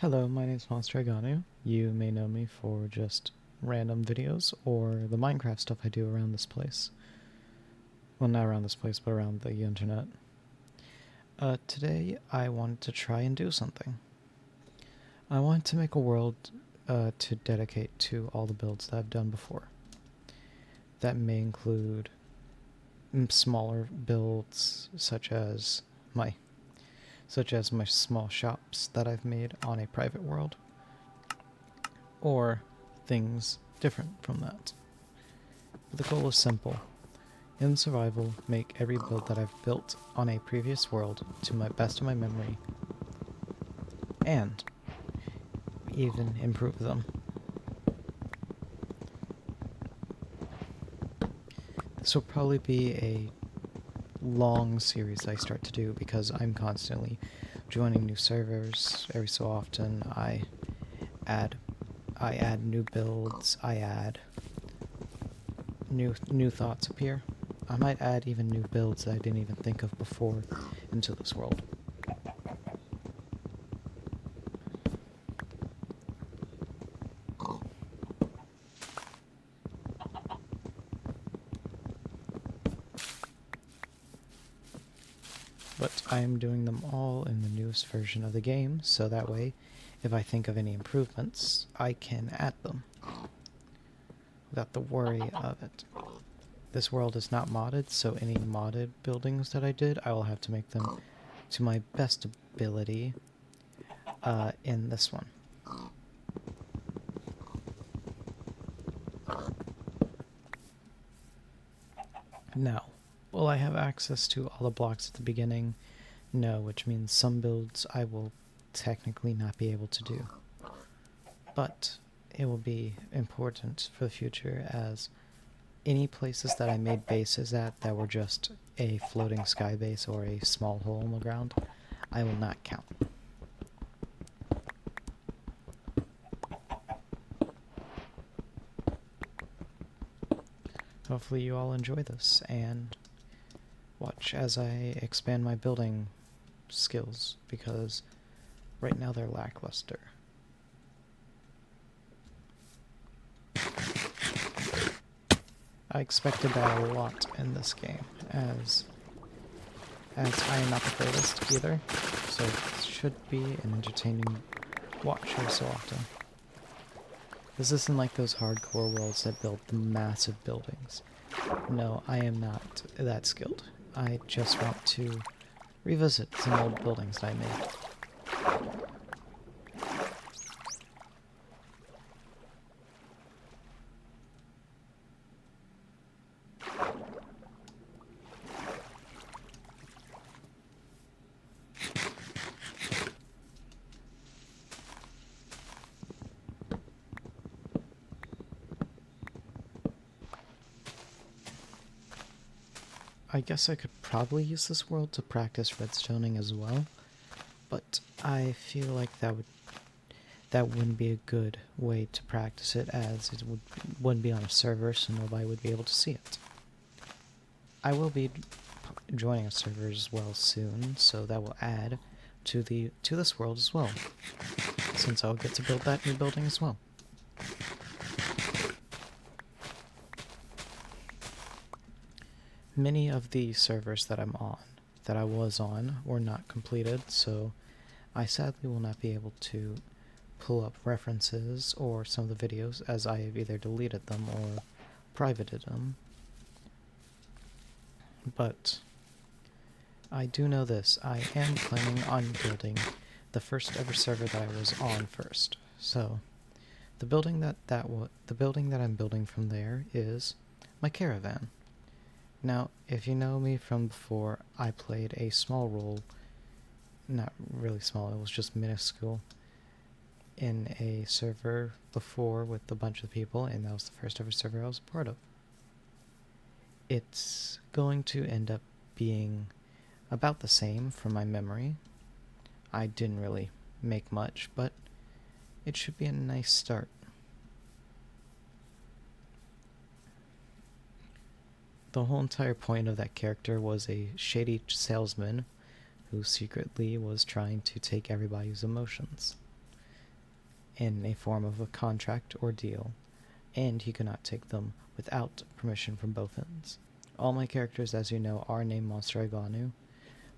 Hello, my name is Monster Aganu. You may know me for just random videos or the Minecraft stuff I do around this place. Well, not around this place, but around the internet. Today, I wanted to try and do something. I wanted to make a world to dedicate to all the builds that I've done before. That may include smaller builds, such as my small shops that I've made on a private world, or things different from that. But the goal is simple. In survival, make every build that I've built on a previous world to my best of my memory, and even improve them. This will probably be a long series I start to do because I'm constantly joining new servers. Every so often add I add new builds, I add new thoughts appear. I might add even new builds that I didn't even think of before into this world. But I am doing them all in the newest version of the game, so that way, if I think of any improvements, I can add them without the worry of it. This world is not modded, so any modded buildings that I did, I will have to make them to my best ability in this one. Now, will I have access to all the blocks at the beginning? No, which means some builds I will technically not be able to do. But it will be important for the future, as any places that I made bases at that were just a floating sky base or a small hole in the ground, I will not count. Hopefully you all enjoy this and watch as I expand my building skills, because right now they're lackluster. I expected that a lot in this game, as I am not the greatest either, so it should be an entertaining watch every so often. This isn't like those hardcore worlds that build the massive buildings. No, I am not that skilled. I just want to revisit some old buildings that I made. I guess I could probably use this world to practice redstoning as well, but I feel like that wouldn't be a good way to practice it, as it wouldn't be on a server, so nobody would be able to see it. I will be joining a server as well soon, so that will add to this world as well, since I'll get to build that new building as well. Many of the servers that I was on, were not completed, so I sadly will not be able to pull up references or some of the videos, as I have either deleted them or privated them. But I do know this: I am planning on building the first ever server that I was on first. So the building that I'm building from there is my caravan. Now, if you know me from before, I played a small role, not really small, it was just minuscule, in a server before with a bunch of people, and that was the first ever server I was a part of. It's going to end up being about the same from my memory. I didn't really make much, but it should be a nice start. The whole entire point of that character was a shady salesman who secretly was trying to take everybody's emotions. in a form of a contract or deal, and he could not take them without permission from both ends. All my characters, as you know, are named Monster Iganu,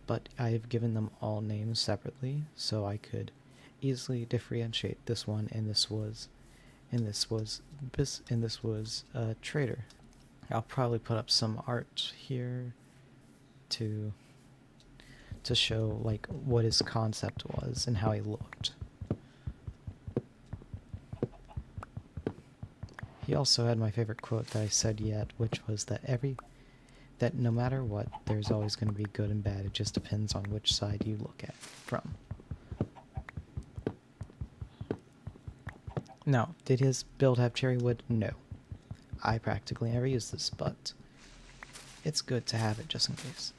but I have given them all names separately, so I could easily differentiate this one, and this was Trader. I'll probably put up some art here to show like what his concept was and how he looked. He also had my favorite quote that I said yet, which was that no matter what, there's always going to be good and bad. It just depends on which side you look at it from. Now, did his build have cherry wood? No. I practically never use this, but it's good to have it just in case.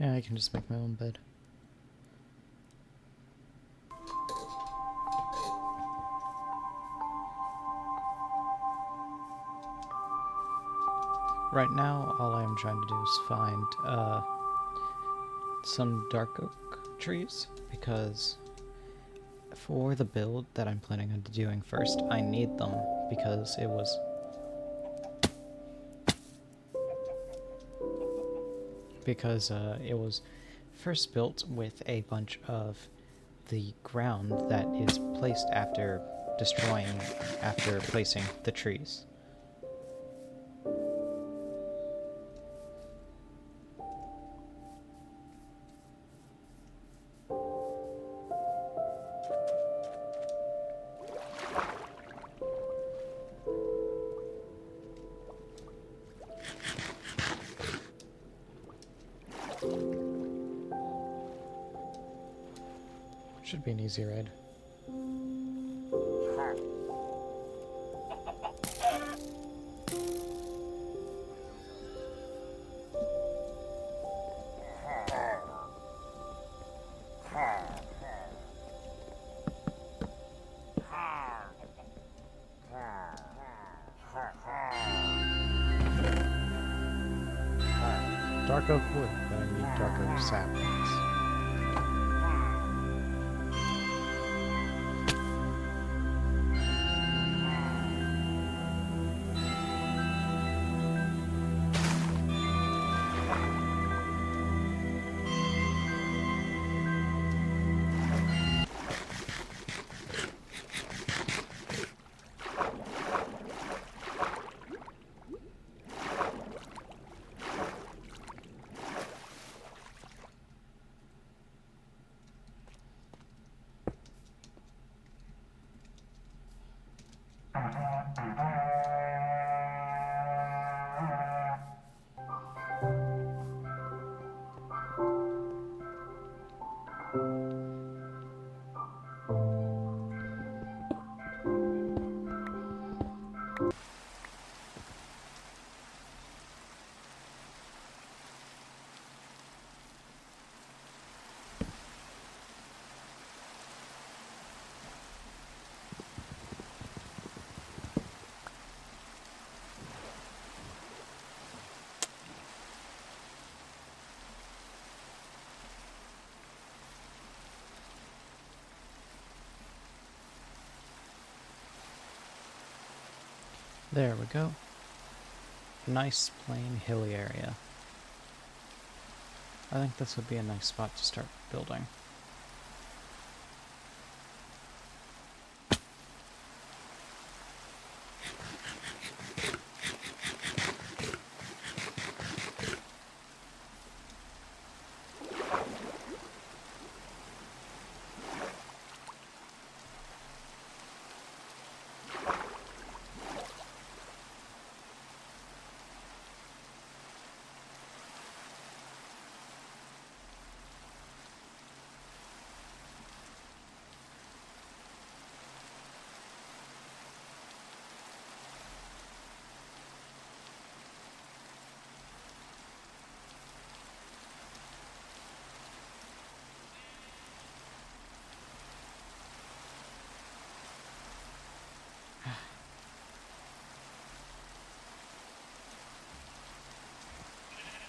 Yeah, I can just make my own bed. Right now, all I am trying to do is find some dark oak trees, because for the build that I'm planning on doing first, I need them because it was first built with a bunch of the ground that is placed after placing the trees. Should be an easy ride. Dark oak wood, but I need dark oak saplings. There we go. Nice, plain, hilly area. I think this would be a nice spot to start building.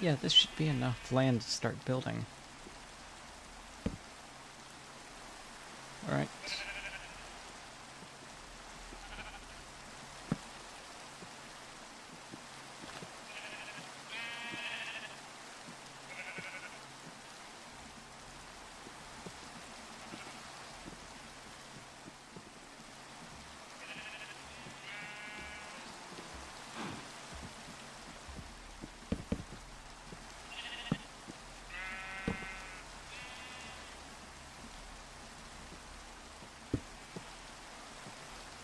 Yeah, this should be enough land to start building. Alright.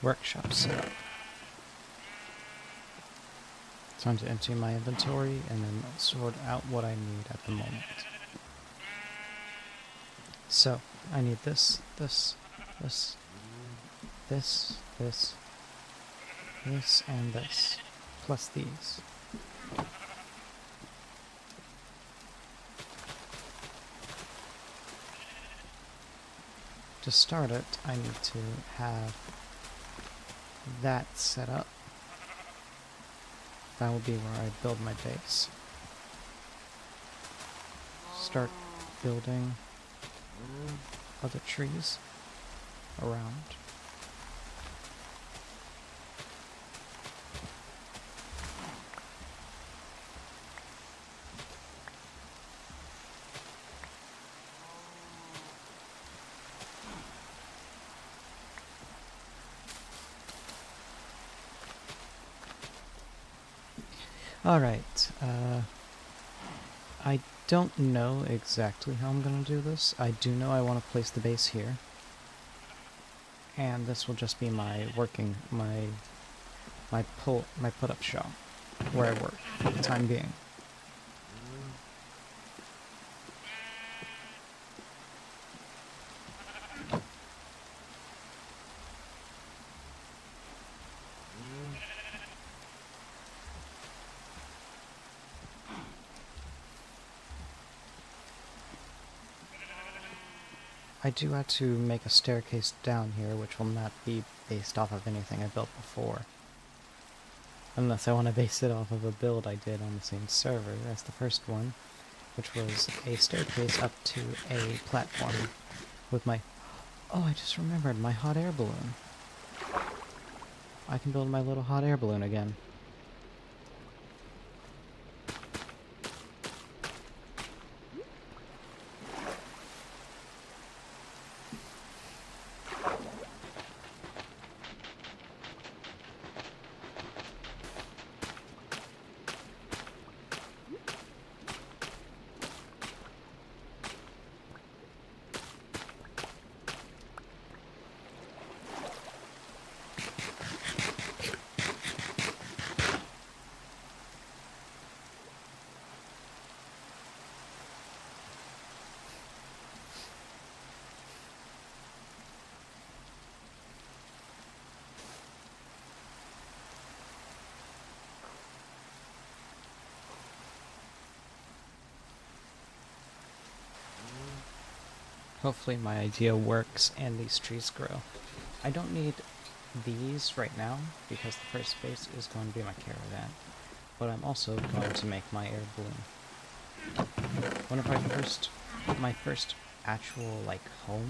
Workshop set up. Time to empty my inventory and then sort out what I need at the moment. So, I need this, this, this, this, this, this, and this, plus these. To start it, I need to have that set up. That will be where I build my base. Start building other trees around. Alright, I don't know exactly how I'm going to do this. I do know I want to place the base here. And this will just be my put-up shop, where I work for the time being. I do have to make a staircase down here, which will not be based off of anything I built before. Unless I want to base it off of a build I did on the same server as the first one, which was a staircase up to a platform with my... Oh, I just remembered, my hot air balloon. I can build my little hot air balloon again. Hopefully my idea works and these trees grow. I don't need these right now because the first base is going to be my caravan, but I'm also going to make my air balloon. One of my first actual home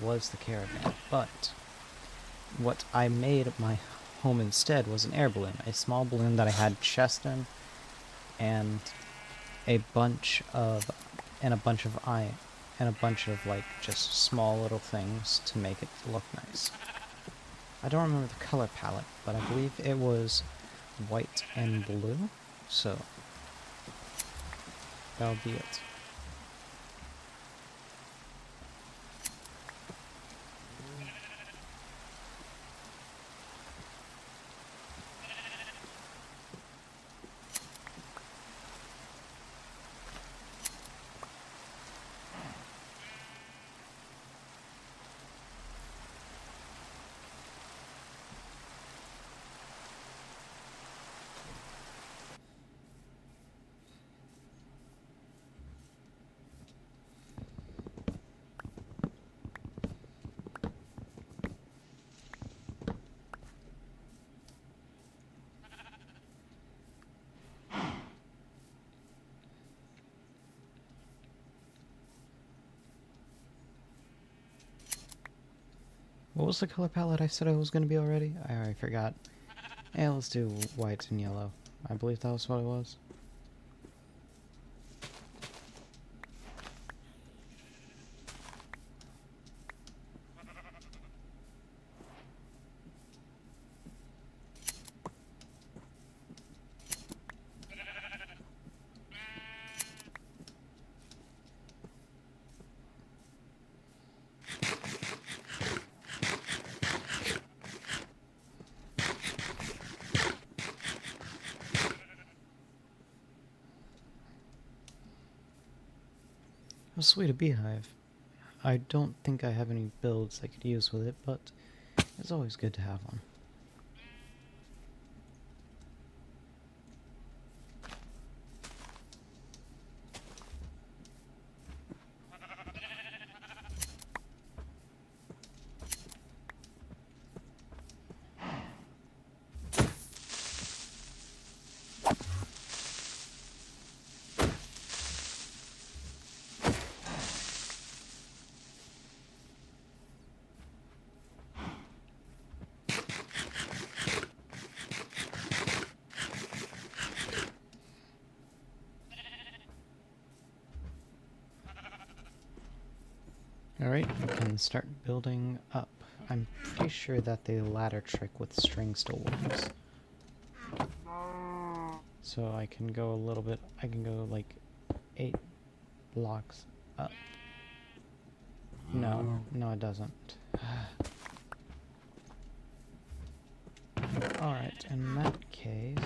was the caravan, but what I made my home instead was an air balloon, a small balloon that I had chest in, and a bunch of just small little things to make it look nice. I don't remember the color palette, but I believe it was white and blue, so that'll be it. What was the color palette I said I was going to be already? I already forgot. Yeah, let's do white and yellow. I believe that was what it was. Oh, sweet, a beehive. I don't think I have any builds I could use with it, but it's always good to have one. Alright, we can start building up. I'm pretty sure that the ladder trick with string still works. So I can go a little bit, I can go like 8 blocks up. No, it doesn't. Alright, in that case...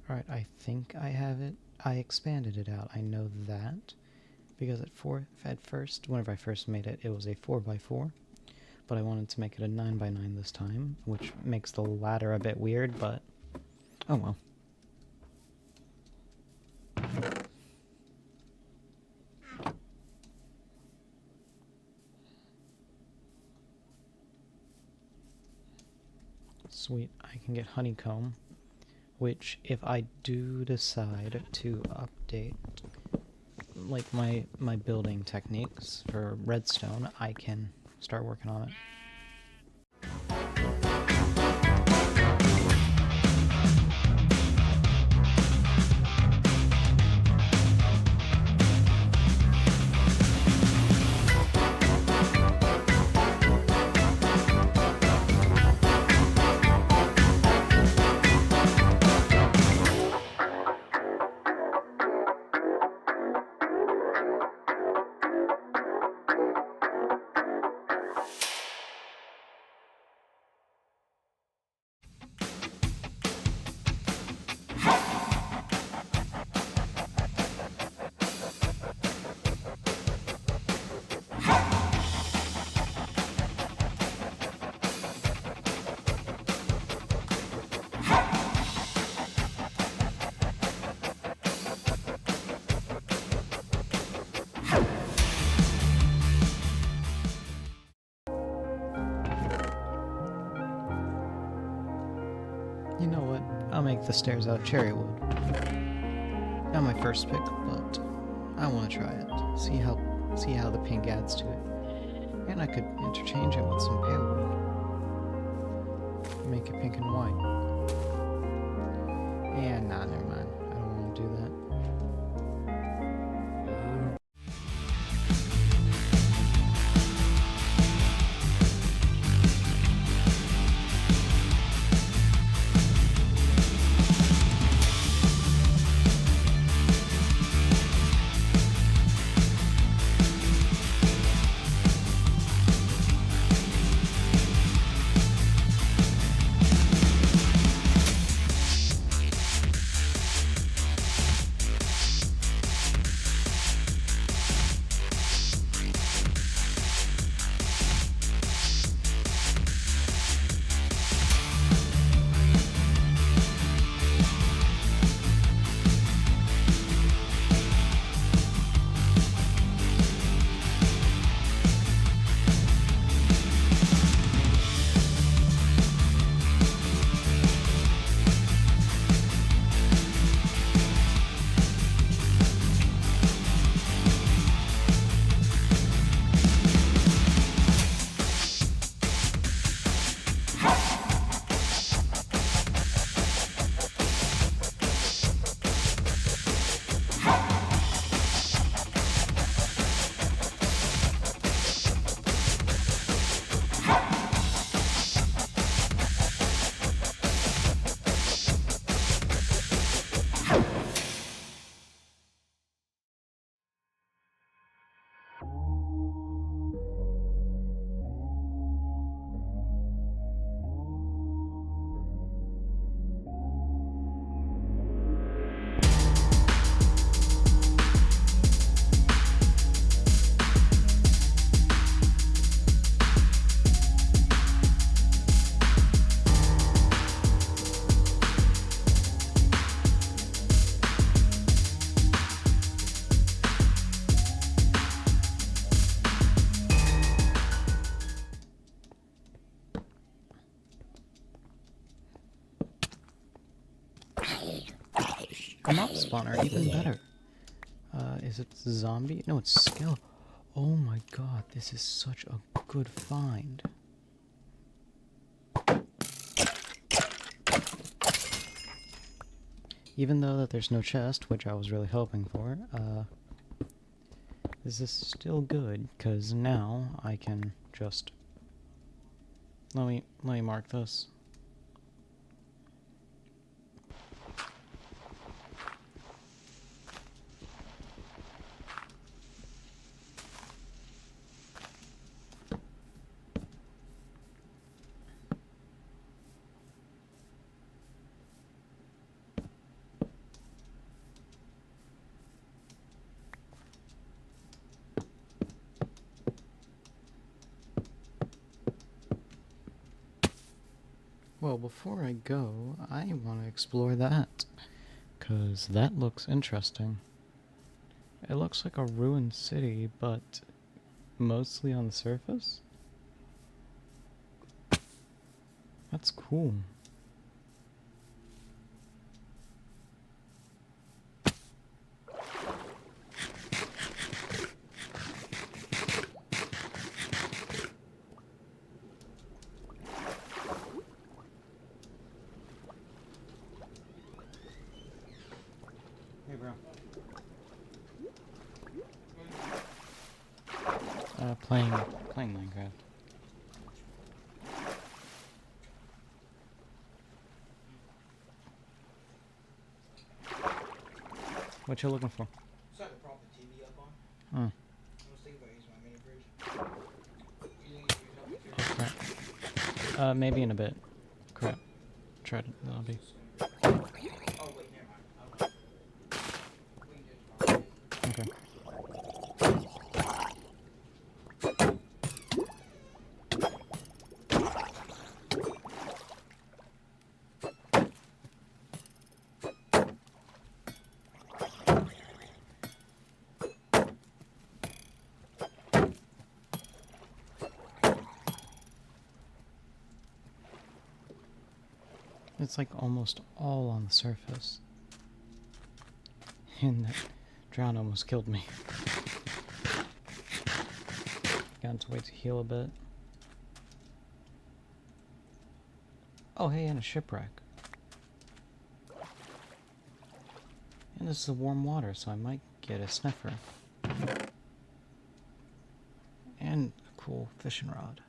Alright, I think I have it. I expanded it out, I know that. Because at first, whenever I first made it, it was a 4x4. But I wanted to make it a 9x9 this time, which makes the ladder a bit weird, but... oh well. Sweet, I can get honeycomb, which if I do decide to update like my building techniques for redstone, I can start working on it. the stairs out of cherry wood. Not my first pick, but I want to try it. See how the pink adds to it. And I could interchange it with some pale wood. Make it pink and white. And nah, never mind. I don't want to do that. A mob spawner, even better. Is it zombie? No, it's skill. Oh my god, this is such a good find. Even though that there's no chest, which I was really hoping for, this is still good, because now I can just... Let me mark this. Well, before I go, I want to explore that, because that looks interesting. It looks like a ruined city, but mostly on the surface? That's cool. Hey, bro. Playing Minecraft. What you looking for? So I could prop the TV up on. Oh. I was thinking about using my mini fridge. Crap. Maybe in a bit. Crap. Try to lobby. Oh wait, never mind. We can just prop it. Okay. It's like almost all on the surface. And that drown almost killed me. Got to wait to heal a bit. Oh, hey, and a shipwreck. And this is warm water, so I might get a sniffer. And a cool fishing rod.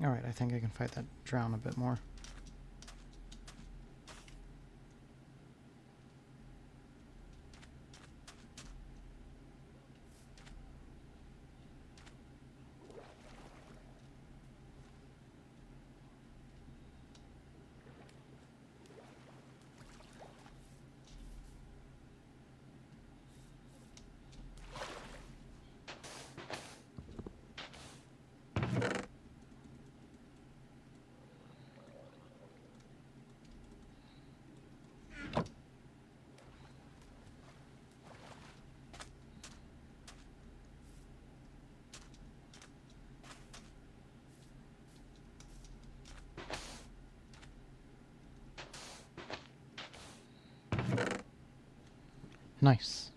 Alright, I think I can fight that drown a bit more. Nice.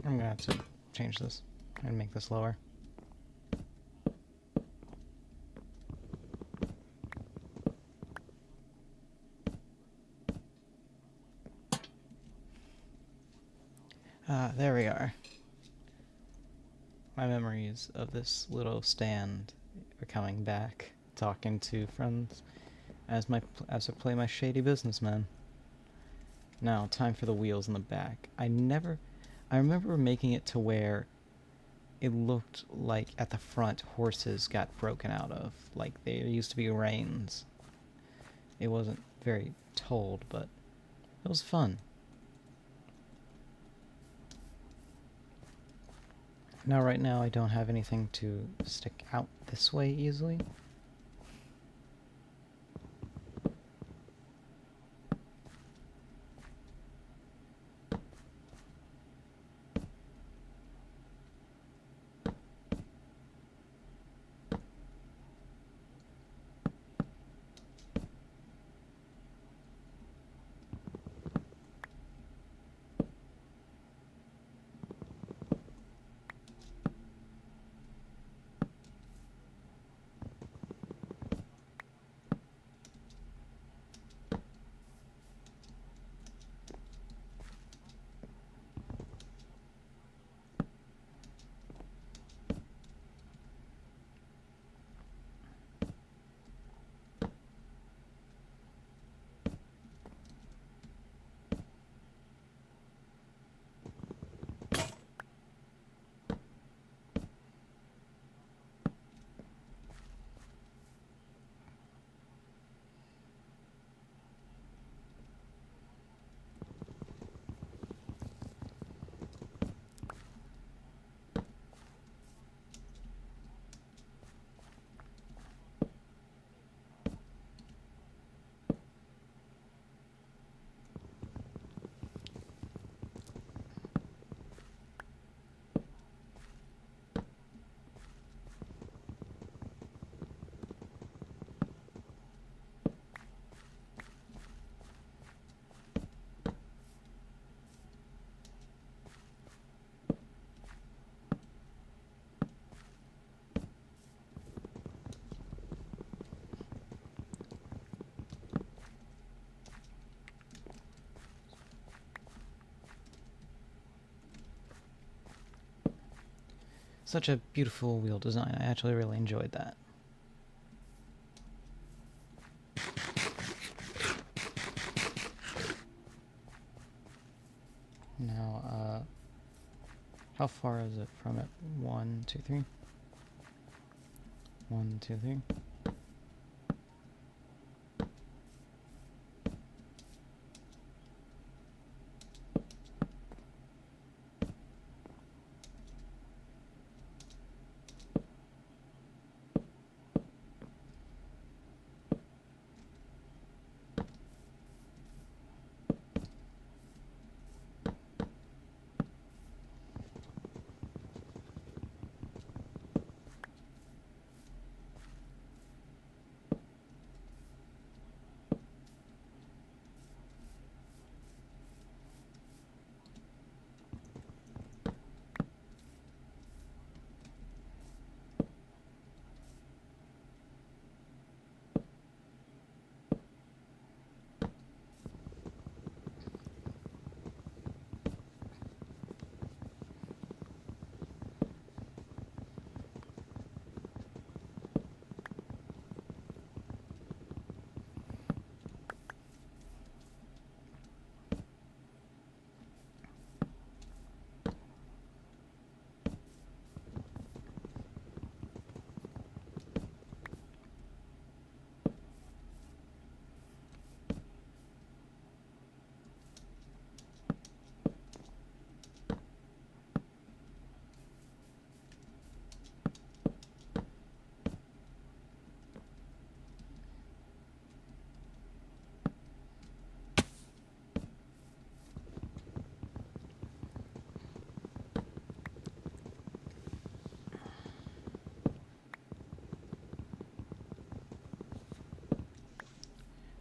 I'm gonna have to change this and make this lower. There we are. My memories of this little stand are coming back, talking to friends as I play my shady businessman. Now, time for the wheels in the back. I remember making it to where it looked like at the front horses got broken out of, like there used to be reins. It wasn't very told, but it was fun. Now, right now, I don't have anything to stick out this way easily. Such a beautiful wheel design. I actually really enjoyed that. Now, how far is it from it? 1, 2, 3. 1, 2, 3.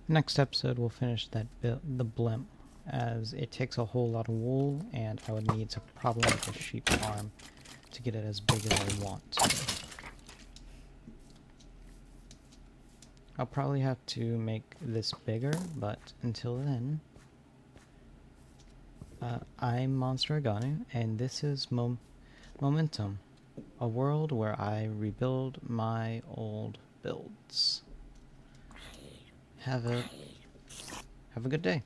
Next episode, we'll finish the blimp as it takes a whole lot of wool, and I would need to probably make a sheep farm to get it as big as I want to. I'll probably have to make this bigger, but until then, I'm Monster Aganu, and this is Momentum, a world where I rebuild my old builds. Have a good day.